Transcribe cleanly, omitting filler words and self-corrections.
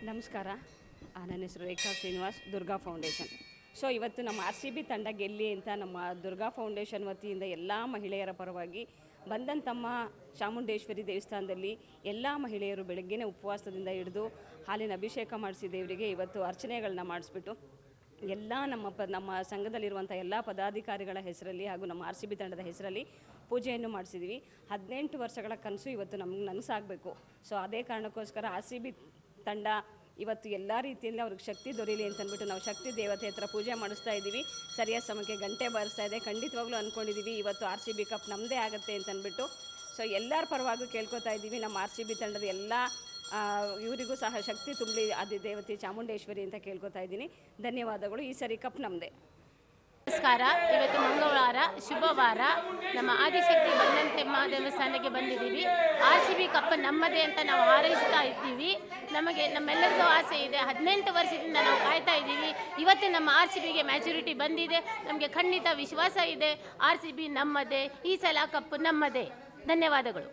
ನಮಸ್ಕಾರ. ನನ್ನ ಹೆಸರು ರೇಖಾ ಶ್ರೀನಿವಾಸ್, ದುರ್ಗಾ ಫೌಂಡೇಶನ್. ಇವತ್ತು ನಮ್ಮ RCB ತಂಡ ಗೆಲ್ಲಿ ಅಂತ ನಮ್ಮ ದುರ್ಗಾ ಫೌಂಡೇಶನ್ ವತಿಯಿಂದ ಎಲ್ಲ ಮಹಿಳೆಯರ ಪರವಾಗಿ ಬಂದಂತಮ್ಮ ಚಾಮುಂಡೇಶ್ವರಿ ದೇವಸ್ಥಾನದಲ್ಲಿ ಎಲ್ಲ ಮಹಿಳೆಯರು ಬೆಳಗ್ಗೆನೇ ಉಪವಾಸದಿಂದ ಹಿಡಿದು ಹಾಲಿನ ಅಭಿಷೇಕ ಮಾಡಿಸಿ ದೇವರಿಗೆ ಇವತ್ತು ಅರ್ಚನೆಗಳನ್ನ ಮಾಡಿಸ್ಬಿಟ್ಟು ಎಲ್ಲ ನಮ್ಮ ಸಂಘದಲ್ಲಿರುವಂಥ ಎಲ್ಲ ಪದಾಧಿಕಾರಿಗಳ ಹೆಸರಲ್ಲಿ ಹಾಗೂ ನಮ್ಮ RCB ತಂಡದ ಹೆಸರಲ್ಲಿ ಪೂಜೆಯನ್ನು ಮಾಡಿಸಿದ್ವಿ. 18 ವರ್ಷಗಳ ಕನಸು ಇವತ್ತು ನಮಗೆ ನನಸಾಗಬೇಕು. ಅದೇ ಕಾರಣಕ್ಕೋಸ್ಕರ RCB ತಂಡ ಇವತ್ತು ಎಲ್ಲ ರೀತಿಯಲ್ಲಿ ಅವ್ರಿಗೆ ಶಕ್ತಿ ದೊರೀಲಿ ಅಂತಂದ್ಬಿಟ್ಟು ನಾವು ಶಕ್ತಿ ದೇವತೆ ಹತ್ರ ಪೂಜೆ ಮಾಡಿಸ್ತಾ ಇದ್ದೀವಿ. ಸರಿಯಾದ ಸಮಯಕ್ಕೆ ಗಂಟೆ ಬಾರಿಸ್ತಾ ಇದೆ. ಖಂಡಿತವಾಗ್ಲೂ ಅಂದ್ಕೊಂಡಿದ್ದೀವಿ ಇವತ್ತು RCB ಕಪ್ ನಮ್ಮದೇ ಆಗುತ್ತೆ ಅಂತಂದ್ಬಿಟ್ಟು. ಎಲ್ಲರ ಪರವಾಗಿ ಕೇಳ್ಕೊತಾ ಇದ್ದೀವಿ. ನಮ್ಮ RCB ತಂಡದ ಎಲ್ಲ ಇವರಿಗೂ ಸಹ ಶಕ್ತಿ ತುಂಬಲಿ ಆದಿ ದೇವತೆ ಚಾಮುಂಡೇಶ್ವರಿ ಅಂತ ಕೇಳ್ಕೊತಾ ಇದ್ದೀನಿ. ಧನ್ಯವಾದಗಳು. ಈ ಸರಿ ಕಪ್ ನಮ್ಮದೇ. ನಮಸ್ಕಾರ. ಇವತ್ತು ಮಂಗಳವಾರ ಶುಭವಾರ. ನಮ್ಮ ಆದಿಶಕ್ತಿ ಬಂದಂತೆಮ್ಮ ದೇವಸ್ಥಾನಕ್ಕೆ ಬಂದಿದ್ದೀವಿ. RCB ಕಪ್ ನಮ್ಮದೇ ಅಂತ ನಾವು ಹಾರೈಸ್ತಾ ಇದ್ದೀವಿ. ನಮ್ಮೆಲ್ಲರಿಗೂ ಆಸೆ ಇದೆ. 18 ವರ್ಷದಿಂದ ನಾವು ಕಾಯ್ತಾ ಇದ್ದೀವಿ. ಇವತ್ತು ನಮ್ಮ RCBಗೆ ಮ್ಯಾಚುರಿಟಿ ಬಂದಿದೆ. ನಮಗೆ ಖಂಡಿತ ವಿಶ್ವಾಸ ಇದೆ RCB ನಮ್ಮದೇ. ಈ ಸಲ ಕಪ್ ನಮ್ಮದೇ. ಧನ್ಯವಾದಗಳು.